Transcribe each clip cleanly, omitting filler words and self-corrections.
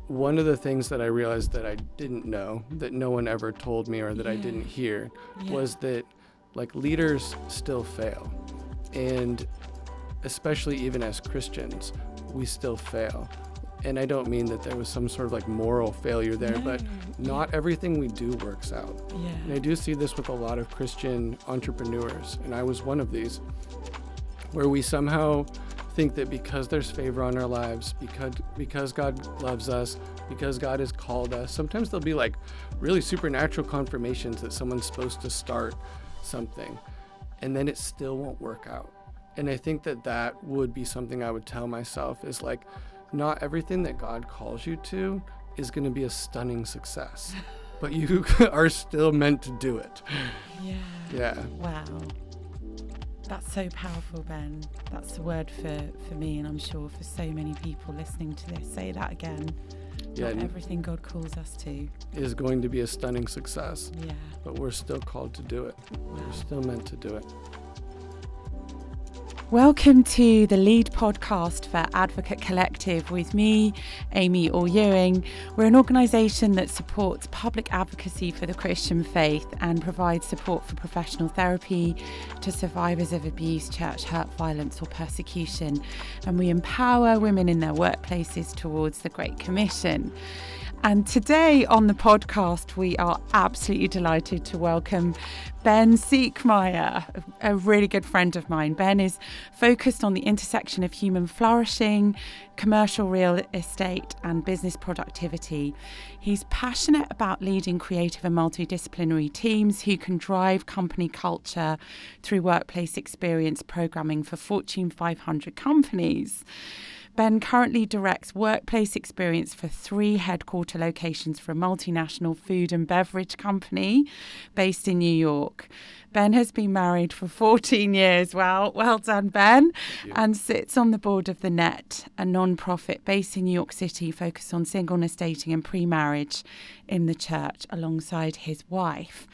one of the things that I realized that I didn't know, that no one ever told me or that I didn't hear, was that like leaders still fail. And especially even as Christians, we still fail. And I don't mean that there was some sort of like moral failure there, but not everything we do works out. And I do see this with a lot of Christian entrepreneurs, and I was one of these, where we somehow think that because there's favor on our lives, because God loves us, because God has called us, sometimes there'll be like really supernatural confirmations that someone's supposed to start something, and then it still won't work out. And I think that would be something I would tell myself is like, not everything that God calls you to is going to be a stunning success, but you are still meant to do it. Yeah. Wow. That's so powerful, Ben. That's the word for me, and I'm sure for so many people listening to this. Say that again. Not everything God calls us to is going to be a stunning success. Yeah. But we're still called to do it. Wow. We're still meant to do it. Welcome to the lead podcast for Advocate Collective with me, Amy Orr-Ewing. We're an organisation that supports public advocacy for the Christian faith and provides support for professional therapy to survivors of abuse, church hurt, violence or persecution. And we empower women in their workplaces towards the Great Commission. And today on the podcast, we are absolutely delighted to welcome Ben Siekmeier, a really good friend of mine. Ben is focused on the intersection of human flourishing, commercial real estate and business productivity. He's passionate about leading creative and multidisciplinary teams who can drive company culture through workplace experience programming for Fortune 500 companies. Ben currently directs workplace experience for 3 headquarter locations for a multinational food and beverage company based in New York. Ben has been married for 14 years. Well done, Ben. And sits on the board of The Net, a non-profit based in New York City focused on singleness, dating and pre-marriage in the church alongside his wife.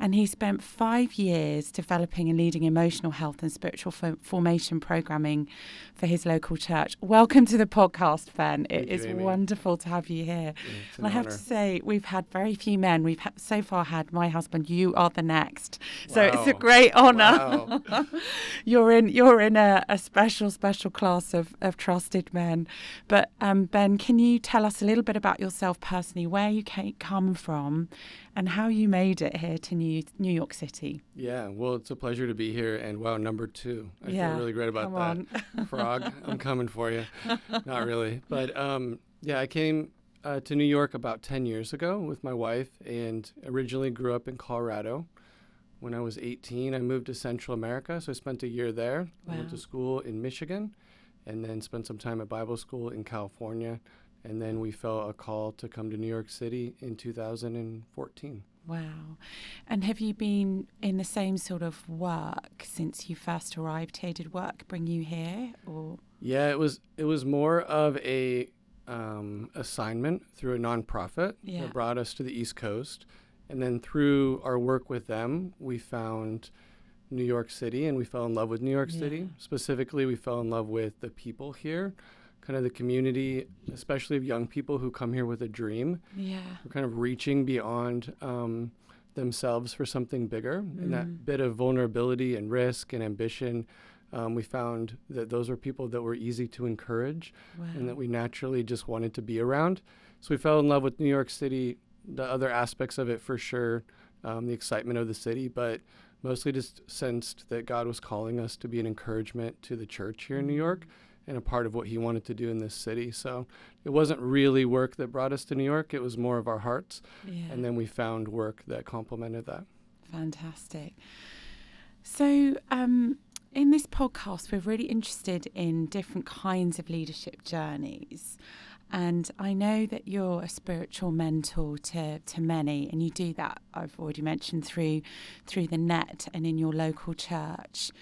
And he spent 5 years developing and leading emotional health and spiritual formation programming for his local church. Welcome to the podcast, Ben. It is wonderful to have you here. And I have to say, we've had very few men. We've so far had my husband. You are the next. So it's a great honour. Wow. You're in a special class of trusted men. But Ben, can you tell us a little bit about yourself personally, where you come from, and how you made it here to New York City? Yeah, well, it's a pleasure to be here. And wow, number 2. I feel really great about that. Frog, I'm coming for you. Not really. But I came to New York about 10 years ago with my wife and originally grew up in Colorado. When I was 18, I moved to Central America, so I spent a year there. Wow. I went to school in Michigan and then spent some time at Bible school in California. And then we felt a call to come to New York City in 2014. Wow. And have you been in the same sort of work since you first arrived here? Did work bring you here, or? Yeah, it was more of a assignment through a nonprofit that brought us to the East Coast. And then through our work with them, we found New York City and we fell in love with New York City. Specifically, we fell in love with the people here. Kind of the community, especially of young people who come here with a dream. Yeah. We're kind of reaching beyond themselves for something bigger. And that bit of vulnerability and risk and ambition, we found that those were people that were easy to encourage and that we naturally just wanted to be around. So we fell in love with New York City, the other aspects of it for sure, the excitement of the city, but mostly just sensed that God was calling us to be an encouragement to the church here in New York and a part of what he wanted to do in this city. So it wasn't really work that brought us to New York. It was more of our hearts. Yeah. And then we found work that complemented that. Fantastic. So in this podcast, we're really interested in different kinds of leadership journeys. And I know that you're a spiritual mentor to many, and you do that, I've already mentioned, through the Net and in your local church.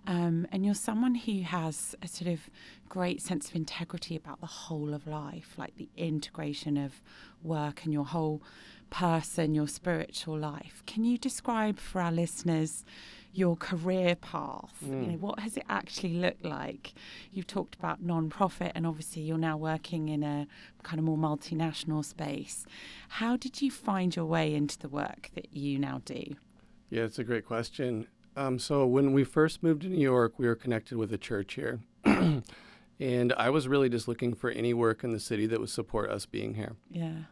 And you're someone who has a sort of great sense of integrity about the whole of life, like the integration of work and your whole person, your spiritual life. Can you describe for our listeners your career path? What has it actually looked like? You've talked about non-profit, and obviously you're now working in a kind of more multinational space. How did you find your way into the work that you now do? Yeah, it's a great question. So when we first moved to New York, we were connected with a church here. And I was really just looking for any work in the city that would support us being here. Yeah.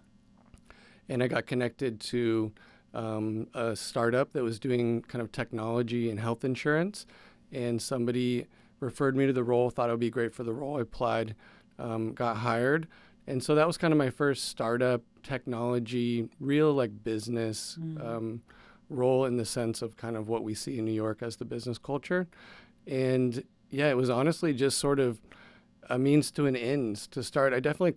And I got connected to a startup that was doing kind of technology and health insurance. And somebody referred me to the role, thought it would be great for the role. I applied, got hired. And so that was kind of my first startup technology, real like business role in the sense of kind of what we see in New York as the business culture. And yeah, it was honestly just sort of a means to an end to start. I definitely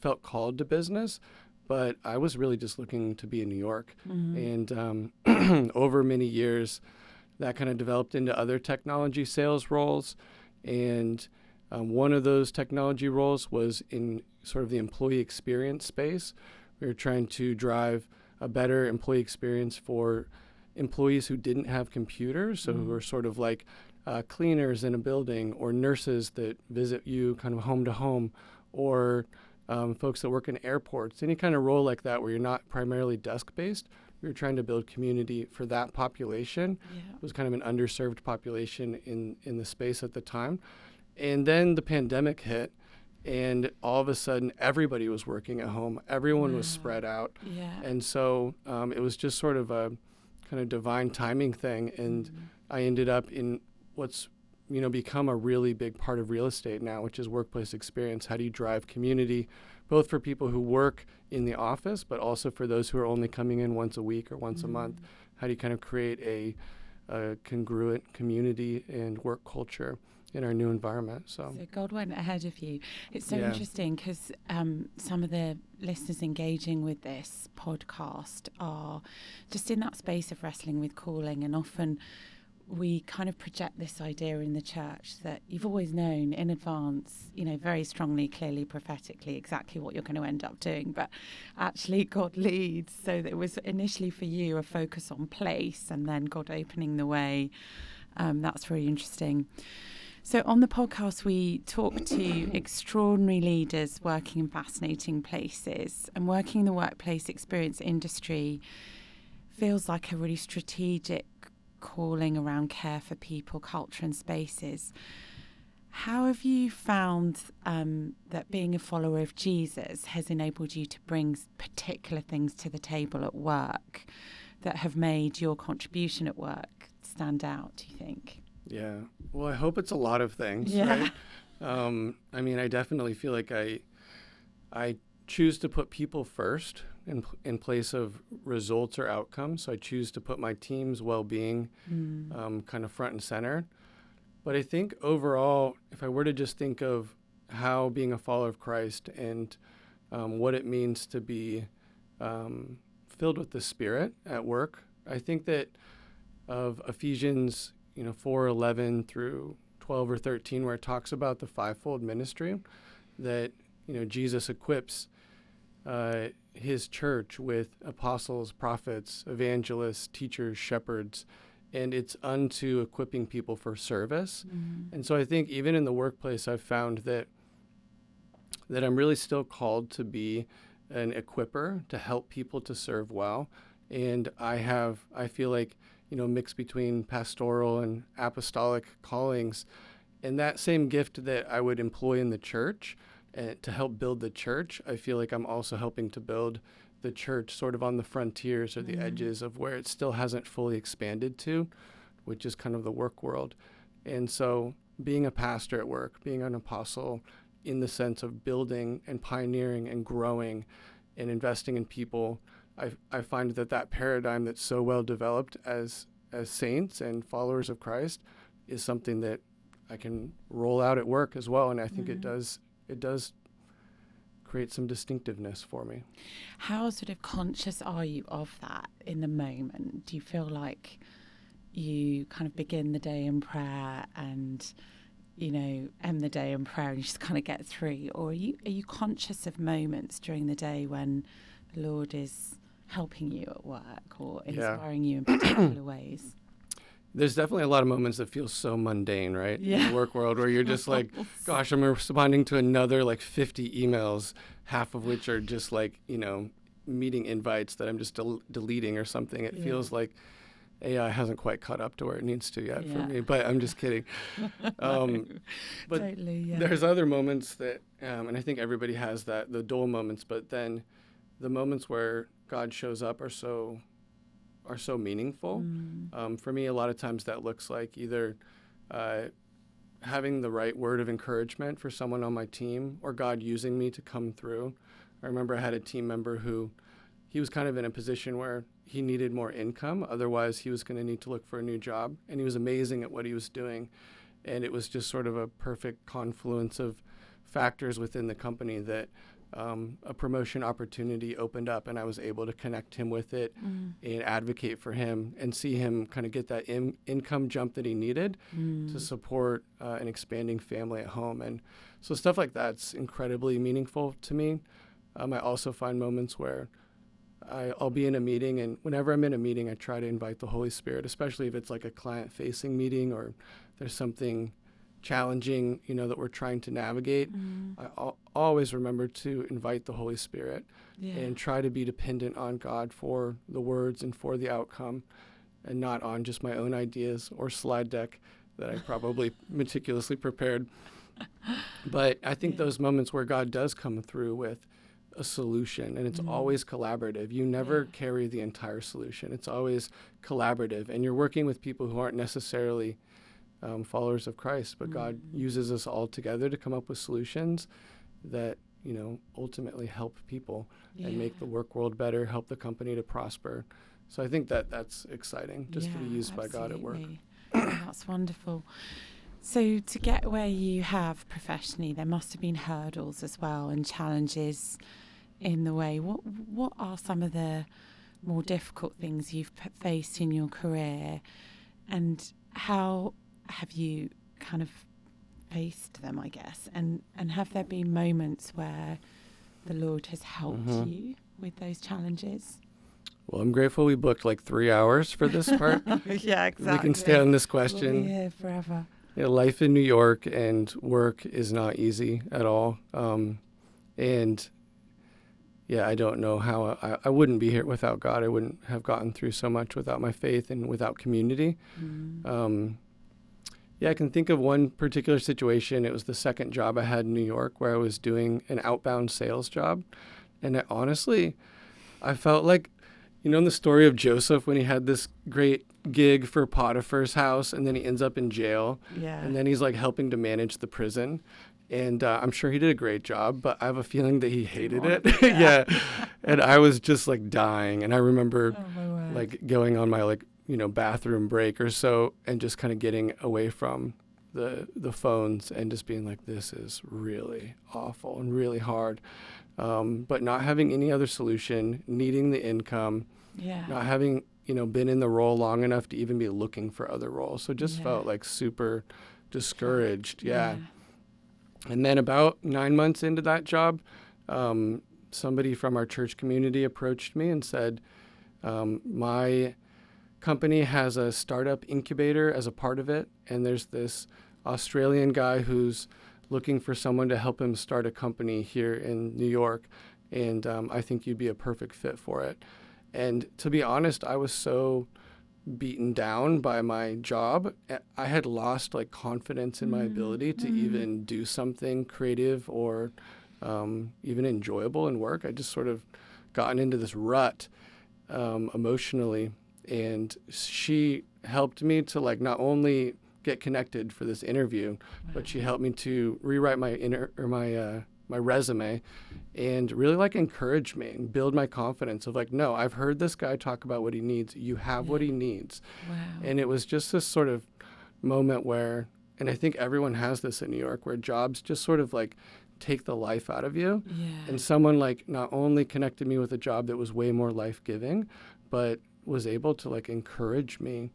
felt called to business, but I was really just looking to be in New York. And over many years, that kind of developed into other technology sales roles. And one of those technology roles was in sort of the employee experience space. We were trying to drive a better employee experience for employees who didn't have computers, so who were sort of like cleaners in a building, or nurses that visit you kind of home to home, or folks that work in airports, any kind of role like that where you're not primarily desk-based. We were trying to build community for that population. Yeah. It was kind of an underserved population in the space at the time. And then the pandemic hit, and all of a sudden everybody was working at home. Everyone was spread out. Yeah. And so it was just sort of a kind of divine timing thing. And I ended up in what's become a really big part of real estate now, which is workplace experience. How do you drive community, both for people who work in the office, but also for those who are only coming in once a week or once a month? How do you kind of create a congruent community and work culture in our new environment? So God went ahead of you. It's so Yeah. interesting because some of the listeners engaging with this podcast are just in that space of wrestling with calling, and often we kind of project this idea in the church that you've always known in advance, very strongly, clearly, prophetically, exactly what you're going to end up doing. But actually God leads. So that it was initially for you a focus on place, and then God opening the way. That's really interesting. So on the podcast, we talk to extraordinary leaders working in fascinating places, and working in the workplace experience industry feels like a really strategic calling around care for people, culture and spaces. How have you found that being a follower of Jesus has enabled you to bring particular things to the table at work that have made your contribution at work stand out, do you think? Yeah. Well, I hope it's a lot of things, Yeah. right? I definitely feel like I choose to put people first in place of results or outcomes. So I choose to put my team's well-being kind of front and center. But I think overall, if I were to just think of how being a follower of Christ and what it means to be filled with the Spirit at work, I think that of Ephesians 4:11 through 12 or 13, where it talks about the fivefold ministry, that Jesus equips his church with apostles, prophets, evangelists, teachers, shepherds, and it's unto equipping people for service. And so I think even in the workplace, I've found that I'm really still called to be an equipper, to help people to serve well. And I feel like, mixed between pastoral and apostolic callings, and that same gift that I would employ in the church to help build the church, I feel like I'm also helping to build the church sort of on the frontiers or the edges of where it still hasn't fully expanded to, which is kind of the work world. And so being a pastor at work, being an apostle in the sense of building and pioneering and growing and investing in people, I find that paradigm that's so well developed as saints and followers of Christ is something that I can roll out at work as well. And I think it does create some distinctiveness for me. How sort of conscious are you of that in the moment? Do you feel like you kind of begin the day in prayer and, you know, end the day in prayer and you just kind of get through? Or are you conscious of moments during the day when the Lord is helping you at work or inspiring you in particular ways? There's definitely a lot of moments that feel so mundane, right? Yeah. In the work world, where you're just like, gosh, I'm responding to another like 50 emails, half of which are just like, you know, meeting invites that I'm just deleting or something. It feels like AI hasn't quite caught up to where it needs to yet for me, but I'm just kidding. But totally, there's other moments that, and I think everybody has that, the dull moments, but then the moments where God shows up are so meaningful. For me, a lot of times that looks like either having the right word of encouragement for someone on my team or God using me to come through. I remember I had a team member who he was kind of in a position where he needed more income. Otherwise, he was going to need to look for a new job. And he was amazing at what he was doing. And it was just sort of a perfect confluence of factors within the company that a promotion opportunity opened up, and I was able to connect him with it and advocate for him and see him kind of get that income jump that he needed to support an expanding family at home. And so stuff like that's incredibly meaningful to me. I also find moments where I'll be in a meeting, and whenever I'm in a meeting, I try to invite the Holy Spirit, especially if it's like a client-facing meeting or there's something challenging, you know, that we're trying to navigate. I always remember to invite the Holy Spirit and try to be dependent on God for the words and for the outcome, and not on just my own ideas or slide deck that I probably meticulously prepared. But I think those moments where God does come through with a solution, and it's always collaborative. You never carry the entire solution. It's always collaborative, and you're working with people who aren't necessarily followers of Christ, but God uses us all together to come up with solutions that, you know, ultimately help people and make the work world better, help the company to prosper. So I think that that's exciting, just to be used by God at work. That's wonderful. So to get where you have professionally, there must have been hurdles as well and challenges in the way. What are some of the more difficult things you've faced in your career, and how have you kind of faced them, I guess? And have there been moments where the Lord has helped you with those challenges? Well, I'm grateful we booked like 3 hours for this part. Yeah, exactly. We can stay on this question. We'll be here forever. You know, life in New York and work is not easy at all. And yeah, I don't know how I wouldn't be here without God. I wouldn't have gotten through so much without my faith and without community. Yeah, I can think of one particular situation. It was the second job I had in New York where I was doing an outbound sales job. And I felt like, you know, in the story of Joseph when he had this great gig for Potiphar's house and then he ends up in jail. Yeah. And then he's like helping to manage the prison. And I'm sure he did a great job, but I have a feeling that he hated it. Yeah. And I was just like dying. And I remember like going on my like, you know, bathroom break or so and just kind of getting away from the phones and just being like, this is really awful and really hard. But not having any other solution, needing the income, not having, you know, been in the role long enough to even be looking for other roles. So just felt like super discouraged. Yeah. And then about 9 months into that job, somebody from our church community approached me and said, my company has a startup incubator as a part of it, and there's this Australian guy who's looking for someone to help him start a company here in New York, and I think you'd be a perfect fit for it. And to be honest, I was so beaten down by my job. I had lost like confidence in my ability to even do something creative or even enjoyable in work. I just sort of gotten into this rut emotionally. And she helped me to like not only get connected for this interview, but she helped me to rewrite my resume and really like encourage me and build my confidence of like, no, I've heard this guy talk about what he needs. You have what he needs. And it was just this sort of moment where, and I think everyone has this in New York, where jobs just sort of like take the life out of you. And someone like not only connected me with a job that was way more life-giving, but was able to like encourage me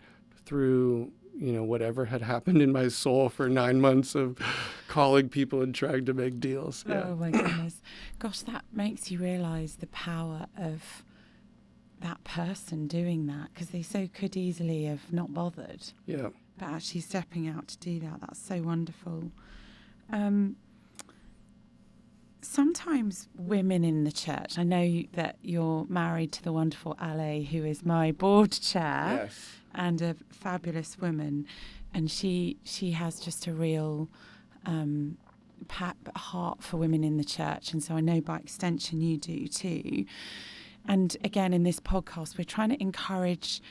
through, whatever had happened in my soul for 9 months of calling people and trying to make deals. Yeah. Oh my goodness. Gosh, that makes you realize the power of that person doing that, because they so could easily have not bothered. Yeah. But actually stepping out to do that, that's so wonderful. Sometimes women in the church, I know that you're married to the wonderful Ale, who is my board chair. Yes. And a fabulous woman, and she has just a real heart for women in the church, and so I know by extension you do too. And again, in this podcast, we're trying to encourage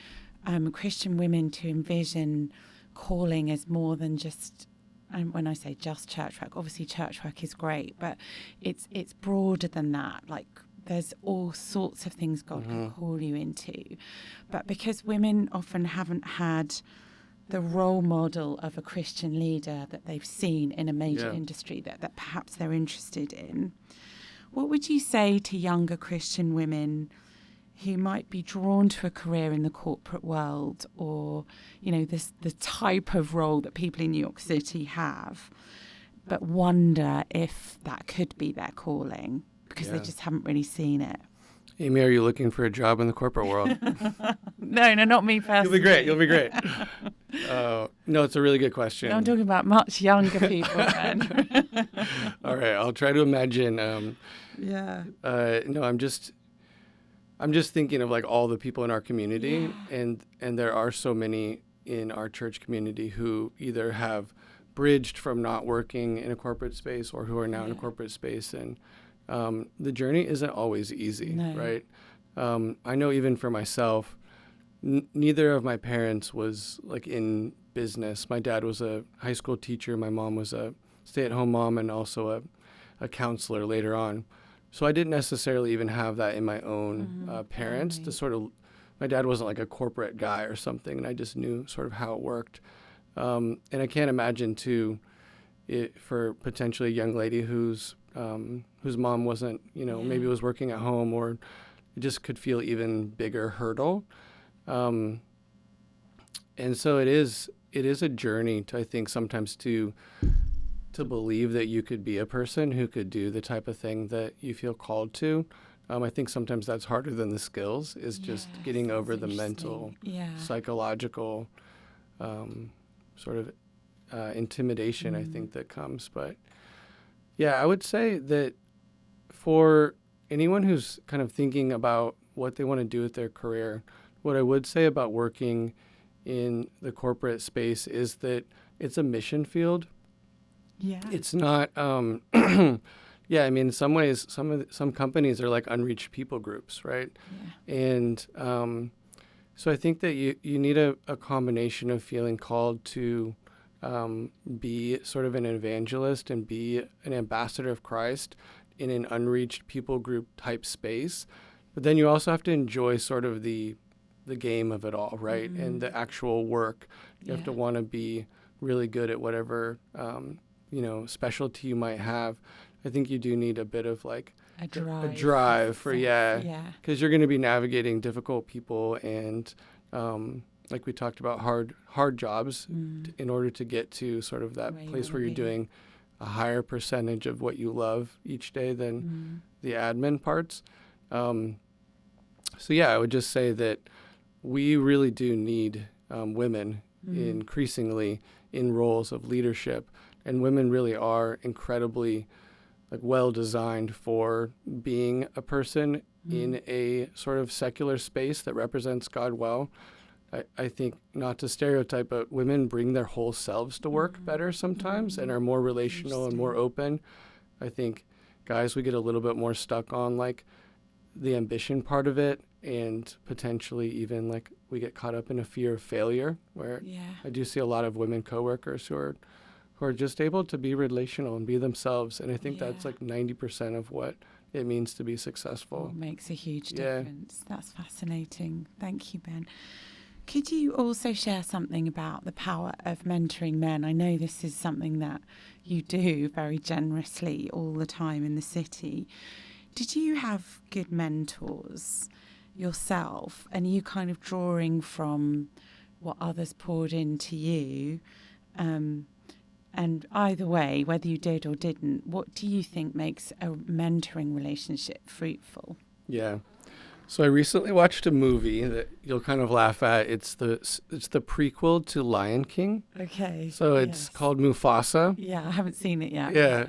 Christian women to envision calling as more than just, and when I say just church work, obviously church work is great, but it's broader than that. Like, there's all sorts of things God can call you into. But because women often haven't had the role model of a Christian leader that they've seen in a major industry that perhaps they're interested in, what would you say to younger Christian women who might be drawn to a career in the corporate world, or, the type of role that people in New York City have, but wonder if that could be their calling? Because they just haven't really seen it. Amy, are you looking for a job in the corporate world? No, not me personally. You'll be great. No, it's a really good question. No, I'm talking about much younger people, Ben. All right, I'll try to imagine. No, I'm just thinking of like all the people in our community, and there are so many in our church community who either have bridged from not working in a corporate space or who are now in a corporate space, and the journey isn't always easy, right? I know even for myself, neither of my parents was like in business. My dad was a high school teacher. My mom was a stay-at-home mom and also a counselor later on. So I didn't necessarily even have that in my own parents to sort of, my dad wasn't like a corporate guy or something, and I just knew sort of how it worked. And I can't imagine too, for potentially a young lady whose mom wasn't, maybe was working at home, or it just could feel even bigger hurdle. And so it is a journey to, I think, sometimes to believe that you could be a person who could do the type of thing that you feel called to. I think sometimes that's harder than the skills, is just getting over the mental, psychological sort of intimidation, I think, that comes. But yeah, I would say that for anyone who's kind of thinking about what they want to do with their career, what I would say about working in the corporate space is that it's a mission field. Yeah. It's not, I mean, in some ways, some companies are like unreached people groups, right? Yeah. And so I think that you need a combination of feeling called to be sort of an evangelist and be an ambassador of Christ in an unreached people group type space. But then you also have to enjoy sort of the game of it all, right? And the actual work. You have to want to be really good at whatever, specialty you might have. I think you do need a bit of like a drive for, because you're going to be navigating difficult people and, like we talked about, hard jobs in order to get to sort of that place where you're doing a higher percentage of what you love each day than the admin parts. So I would just say that we really do need women increasingly in roles of leadership, and women really are incredibly well designed for being a person in a sort of secular space that represents God well. I think, not to stereotype, but women bring their whole selves to work better sometimes and are more relational and more open. I think guys, we get a little bit more stuck on like the ambition part of it, and potentially even like we get caught up in a fear of failure, where I do see a lot of women coworkers who are just able to be relational and be themselves. And I think that's like 90% of what it means to be successful. It makes a huge difference. That's fascinating. Thank you, Ben. Could you also share something about the power of mentoring men? I know this is something that you do very generously all the time in the city. Did you have good mentors yourself? And are you kind of drawing from what others poured into you. And either way, whether you did or didn't, what do you think makes a mentoring relationship fruitful? Yeah. So I recently watched a movie that you'll kind of laugh at. It's the prequel to Lion King. Okay. So it's called Mufasa. Yeah, I haven't seen it yet. Yeah.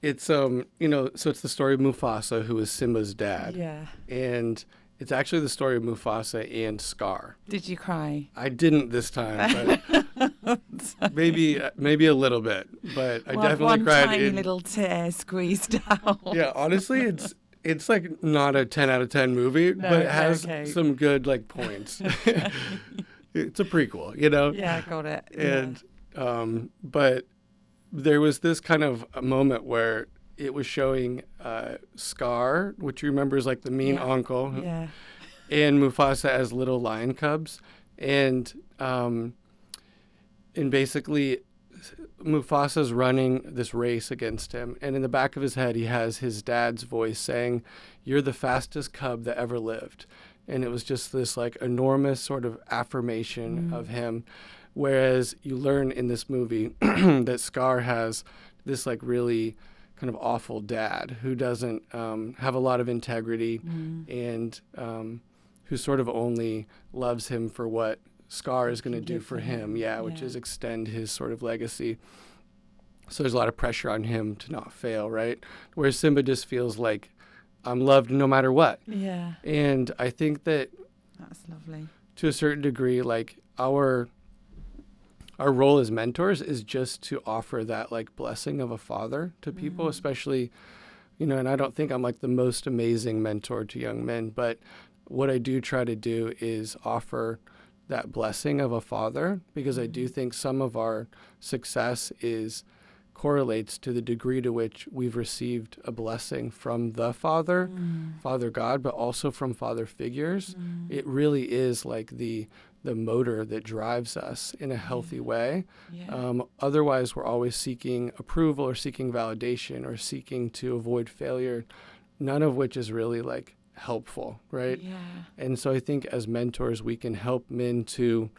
It's so it's the story of Mufasa, who is Simba's dad. Yeah. And it's actually the story of Mufasa and Scar. Did you cry? I didn't this time, but maybe a little bit. But I definitely cried. One tiny little tear squeezed out. Yeah, honestly, it's like not a 10 out of 10 movie, but it has some good like points. It's a prequel, Yeah, got it. And but there was this kind of a moment where it was showing Scar, which you remember is like the mean uncle, and Mufasa as little lion cubs, and basically Mufasa's running this race against him, and in the back of his head he has his dad's voice saying, "You're the fastest cub that ever lived," and it was just this like enormous sort of affirmation of him. Whereas you learn in this movie that Scar has this like really kind of awful dad who doesn't have a lot of integrity and who sort of only loves him for what Scar is going to do for him, which is extend his sort of legacy. So there's a lot of pressure on him to not fail, right? Whereas Simba just feels like, I'm loved no matter what. Yeah. And I think that's lovely. To a certain degree, like our role as mentors is just to offer that like blessing of a father to people, especially, and I don't think I'm like the most amazing mentor to young men, but what I do try to do is offer that blessing of a father, because I do think some of our success correlates to the degree to which we've received a blessing from the Father, Father God, but also from father figures. It really is like the motor that drives us in a healthy way. Otherwise, we're always seeking approval or seeking validation or seeking to avoid failure, none of which is really like helpful, right? And so I think as mentors, we can help men to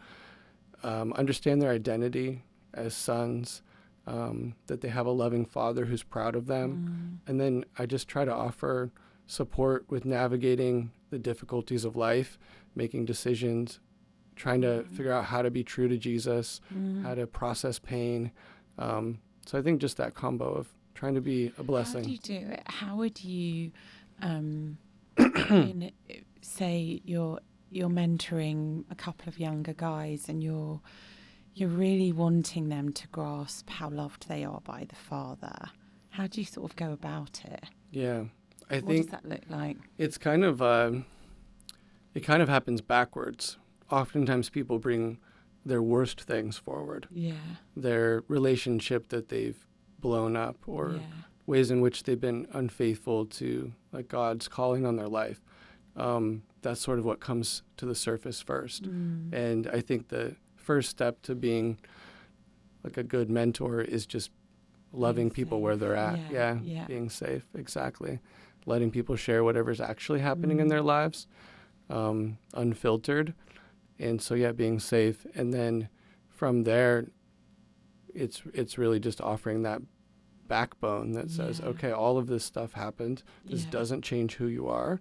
understand their identity as sons, that they have a loving father who's proud of them. And then I just try to offer support with navigating the difficulties of life, making decisions, trying to figure out how to be true to Jesus, how to process pain. So I think just that combo of trying to be a blessing. How do you do it? How would you say you're mentoring a couple of younger guys and you're really wanting them to grasp how loved they are by the Father? How do you sort of go about it? Yeah, I think. What does that look like? It's kind of it kind of happens backwards. Oftentimes people bring their worst things forward. Their relationship that they've blown up, or ways in which they've been unfaithful to like God's calling on their life. That's sort of what comes to the surface first. And I think the first step to being like a good mentor is just loving people where they're at. Being safe, exactly. Letting people share whatever's actually happening in their lives, unfiltered. And so, being safe. And then from there, it's really just offering that backbone that says, okay, all of this stuff happened. This doesn't change who you are,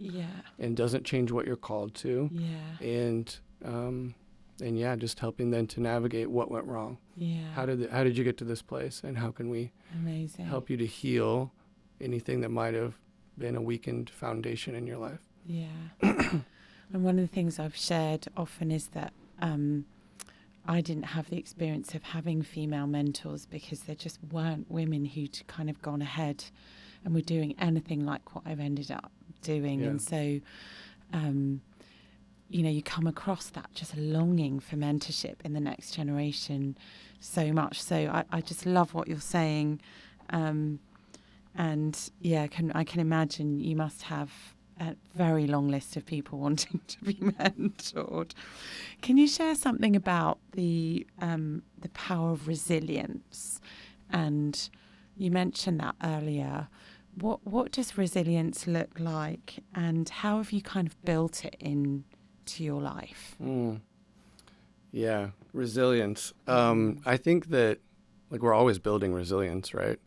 and doesn't change what you're called to. And just helping them to navigate what went wrong. How did you get to this place, and how can we help you to heal anything that might have been a weakened foundation in your life? And one of the things I've shared often is that I didn't have the experience of having female mentors because there just weren't women who'd kind of gone ahead and were doing anything like what I've ended up doing. And so, you come across that just longing for mentorship in the next generation so much. So I just love what you're saying. I can imagine you must have a very long list of people wanting to be mentored. Can you share something about the power of resilience? And you mentioned that earlier. What does resilience look like, and how have you kind of built it into your life? Yeah, resilience. I think that like we're always building resilience, right?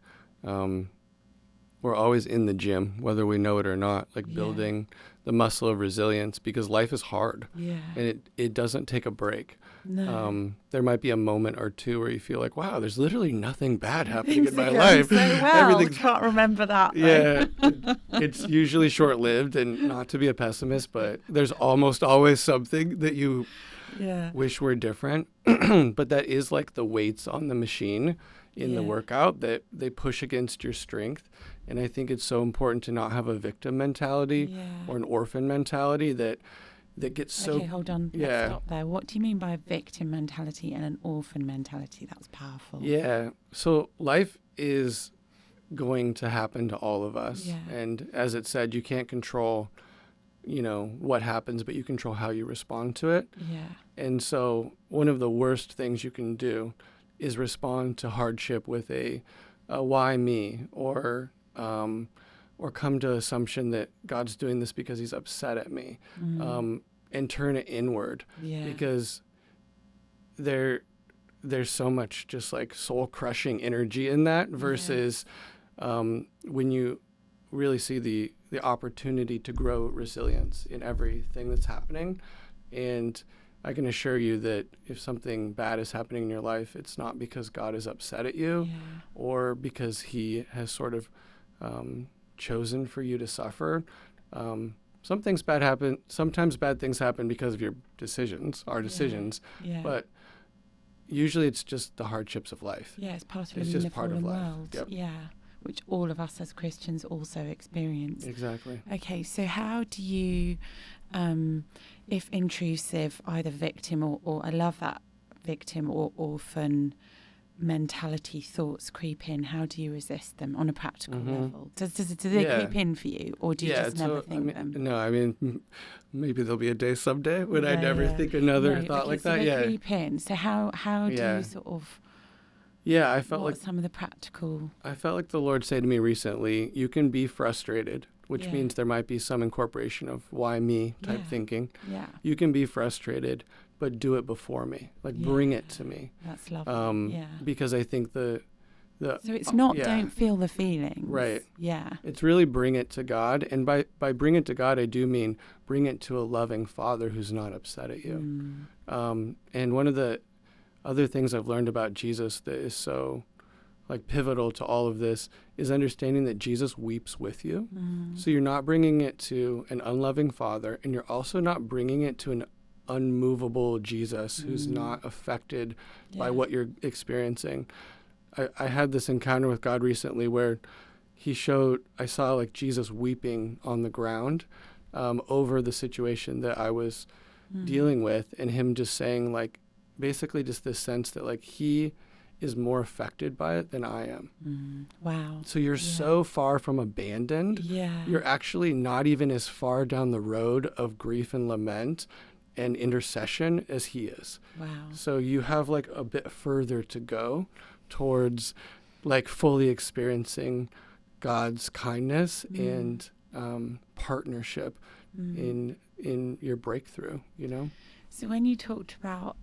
We're always in the gym, whether we know it or not, like building the muscle of resilience, because life is hard and it doesn't take a break. No. There might be a moment or two where you feel like, wow, there's literally nothing bad happening Things in my are life. going so well. I can't remember that. Yeah, it's usually short-lived, and not to be a pessimist, but there's almost always something that you wish were different. But that is like the weights on the machine in the workout that they push against your strength. And I think it's so important to not have a victim mentality or an orphan mentality that gets so... Okay, hold on. Let's stop there. What do you mean by a victim mentality and an orphan mentality? That's powerful. Yeah. So life is going to happen to all of us. Yeah. And as it said, you can't control, what happens, but you control how you respond to it. Yeah. And so one of the worst things you can do is respond to hardship with a why me, or come to assumption that God's doing this because he's upset at me, and turn it inward, because there's so much just like soul crushing energy in that versus when you really see the opportunity to grow resilience in everything that's happening. And I can assure you that if something bad is happening in your life, it's not because God is upset at you or because he has sort of chosen for you to suffer. Sometimes bad things happen because of your decisions, our decisions, but usually it's just the hardships of life. Yeah, it's part of it's living just in the part of life. world. Yep. Yeah, which all of us as Christians also experience. Exactly. Okay, so how do you, if intrusive, either victim or I love that victim or orphan mentality thoughts creep in, how do you resist them on a practical level? Do they creep in for you, or do you just never think them? No, I mean, maybe there'll be a day someday when I never think another thought like that. They creep in. So how do you sort of... Yeah, I felt like some of the practical... I felt like the Lord said to me recently, you can be frustrated, which means there might be some incorporation of why me type thinking. Yeah. You can be frustrated, but do it before me. Like bring it to me. That's lovely. Because I think the so it's not don't feel the feelings. Right. Yeah. It's really bring it to God. And by bring it to God, I do mean bring it to a loving Father who's not upset at you. And one of the other things I've learned about Jesus that is so like pivotal to all of this is understanding that Jesus weeps with you. So you're not bringing it to an unloving Father, and you're also not bringing it to an unmovable Jesus who's not affected by what you're experiencing. I had this encounter with God recently where I saw like Jesus weeping on the ground over the situation that I was dealing with, and him just saying like, basically just this sense that like he is more affected by it than I am. Wow. So you're so far from abandoned. Yeah. You're actually not even as far down the road of grief and lament and intercession as he is. Wow. So you have like a bit further to go towards like fully experiencing God's kindness and partnership in your breakthrough, So when you talked about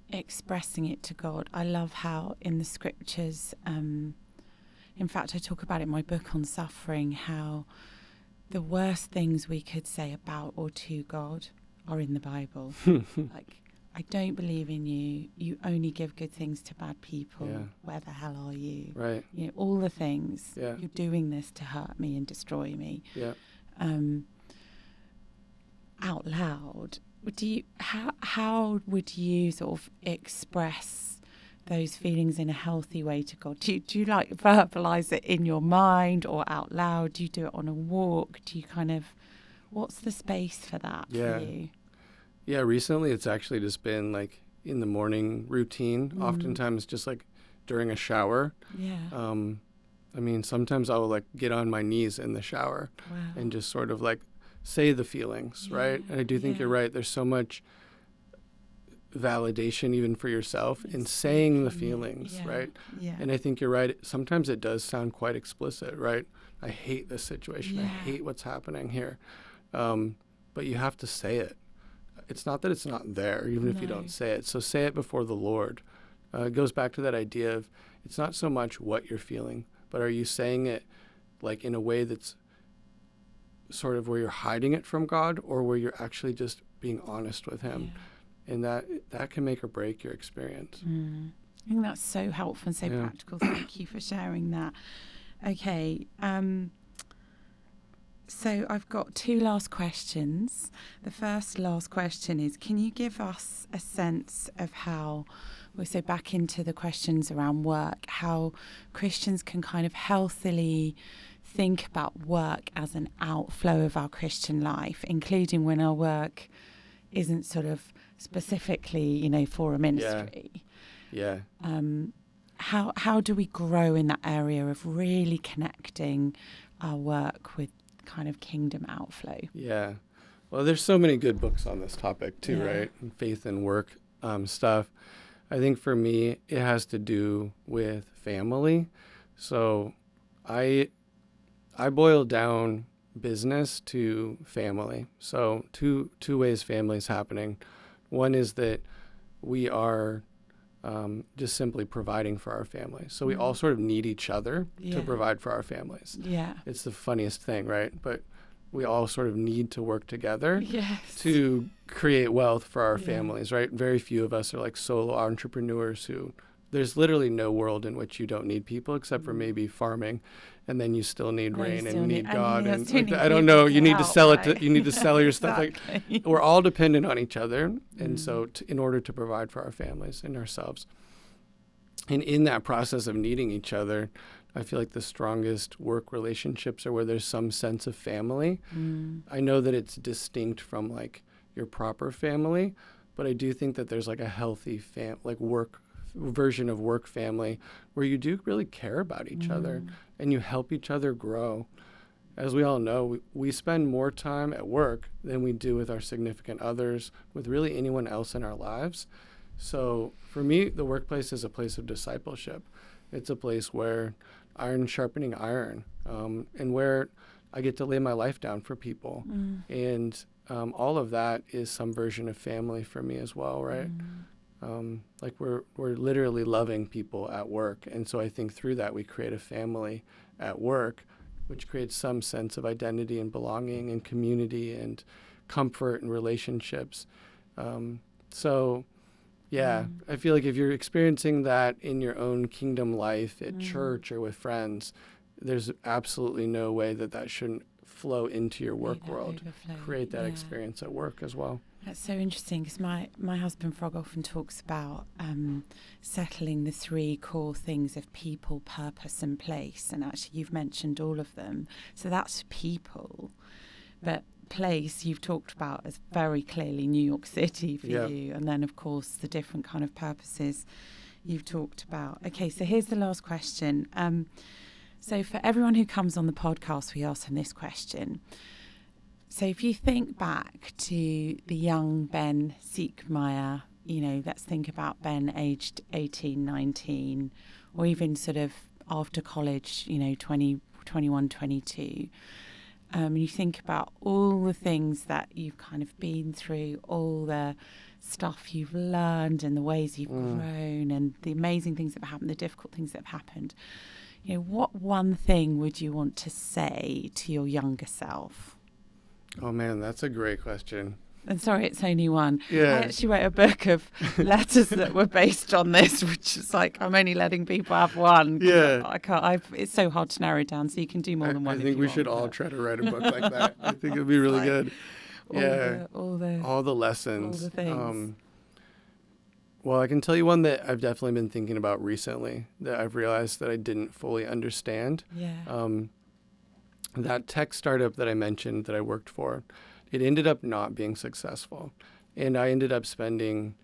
expressing it to God, I love how in the scriptures, in fact, I talk about it in my book on suffering, how the worst things we could say about or to God are in the Bible. Like, I don't believe in you. You only give good things to bad people. Yeah. Where the hell are you? Right. All the things. Yeah. You're doing this to hurt me and destroy me. Yeah. Out loud. How would you sort of express those feelings in a healthy way to God? Do you like verbalize it in your mind or out loud? Do you do it on a walk? Do you what's the space for that for you? Yeah, recently it's actually just been like in the morning routine, oftentimes just like during a shower. Yeah. I mean, sometimes I will like get on my knees in the shower and just sort of like say the feelings, right? And I do think you're right. There's so much validation even for yourself in saying the feelings, right? Yeah. And I think you're right. Sometimes it does sound quite explicit, right? I hate this situation. I hate what's happening here. But you have to say it. it's not that it's not there, even if you No. don't say it. So say it before the Lord. It goes back to that idea of it's not so much what you're feeling, but are you saying it like in a way that's sort of where you're hiding it from God, or where you're actually just being honest with him? Yeah. And that can make or break your experience. I think that's so helpful and so practical. Thank you for sharing that. Okay. So I've got two last questions. The last question is, can you give us a sense of how, so back into the questions around work, how Christians can kind of healthily think about work as an outflow of our Christian life, including when our work isn't sort of specifically, for a ministry. Yeah. How do we grow in that area of really connecting our work with kind of kingdom outflow? Yeah. Well, there's so many good books on this topic too, right? Faith and work stuff. I think for me, it has to do with family. So I boil down business to family. So two ways family is happening. One is that we are just simply providing for our family. So we all sort of need each other to provide for our families. Yeah. It's the funniest thing, right? But we all sort of need to work together to create wealth for our families, right? Very few of us are like solo entrepreneurs who, there's literally no world in which you don't need people except for maybe farming, and then you still need rain and need God, and like, I don't know. You need to sell it. You need to sell your stuff. Like, we're all dependent on each other, and so in order to provide for our families and ourselves, and in that process of needing each other, I feel like the strongest work relationships are where there's some sense of family. I know that it's distinct from like your proper family, but I do think that there's like a healthy work version of work family where you do really care about each other and you help each other grow. As we all know, we spend more time at work than we do with our significant others, with really anyone else in our lives. So for me, the workplace is a place of discipleship. It's a place where iron sharpening iron, and where I get to lay my life down for people. And all of that is some version of family for me as well, right? Like we're literally loving people at work. And so I think through that we create a family at work, which creates some sense of identity and belonging and community and comfort and relationships. I feel like if you're experiencing that in your own kingdom life at church or with friends, there's absolutely no way that shouldn't flow into your work world. Create that experience at work as well. That's so interesting, because my husband Frog often talks about settling the three core things of people, purpose and place. And actually you've mentioned all of them. So that's people. But place you've talked about as very clearly New York City for you. And then, of course, the different kind of purposes you've talked about. Okay, so here's the last question. So for everyone who comes on the podcast, we ask them this question. So if you think back to the young Ben Siekmeier, let's think about Ben aged 18, 19, or even sort of after college, 20, 21, 22. You think about all the things that you've kind of been through, all the stuff you've learned and the ways you've grown and the amazing things that have happened, the difficult things that have happened. What one thing would you want to say to your younger self? Oh, man, that's a great question. And sorry, it's only one. Yeah. I actually wrote a book of letters that were based on this, which is like, I'm only letting people have one. Yeah. I can't. It's so hard to narrow down, so you can do more than one. I think we should all try to write a book like that. I think it'd be really good. All the lessons. All the things. Well, I can tell you one that I've definitely been thinking about recently that I've realized that I didn't fully understand. Yeah. That tech startup that I mentioned that I worked for, it ended up not being successful. And I ended up spending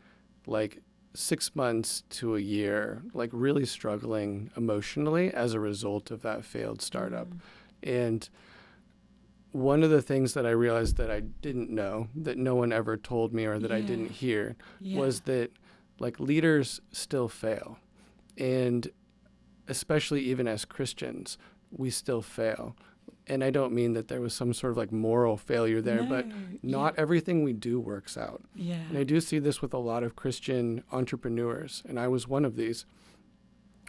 like 6 months to a year, like really struggling emotionally as a result of that failed startup. And one of the things that I realized that I didn't know, that no one ever told me or that I didn't hear, was that like leaders still fail. And especially even as Christians, we still fail. And I don't mean that there was some sort of like moral failure there, but not everything we do works out. Yeah. And I do see this with a lot of Christian entrepreneurs, and I was one of these,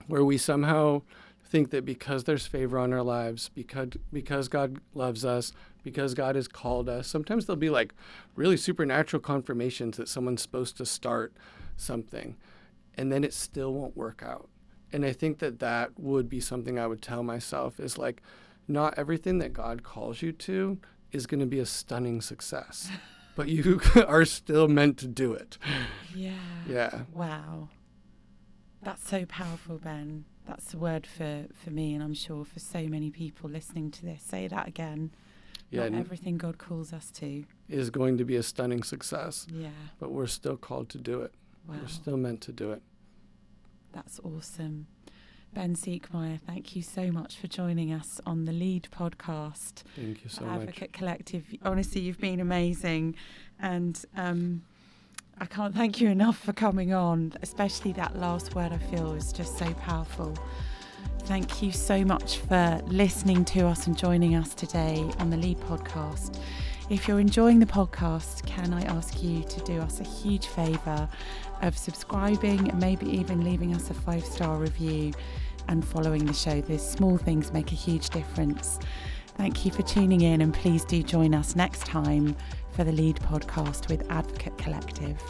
where we somehow think that because there's favor on our lives, because God loves us, because God has called us, sometimes there'll be like really supernatural confirmations that someone's supposed to start something, and then it still won't work out. And I think that would be something I would tell myself is like, not everything that God calls you to is going to be a stunning success, but you are still meant to do it. Yeah. Yeah. Wow. That's so powerful, Ben. That's the word for me, and I'm sure for so many people listening to this. Say that again. Yeah. Not everything God calls us to is going to be a stunning success. Yeah. But we're still called to do it. Wow. We're still meant to do it. That's awesome. Ben Siekmeier, thank you so much for joining us on the Lead podcast. Thank you so much. Advocate Collective. Honestly, you've been amazing. And I can't thank you enough for coming on, especially that last word I feel is just so powerful. Thank you so much for listening to us and joining us today on the Lead podcast. If you're enjoying the podcast, can I ask you to do us a huge favour of subscribing and maybe even leaving us a 5-star review and following the show. Those small things make a huge difference. Thank you for tuning in, and please do join us next time for the Lead podcast with Advocate Collective.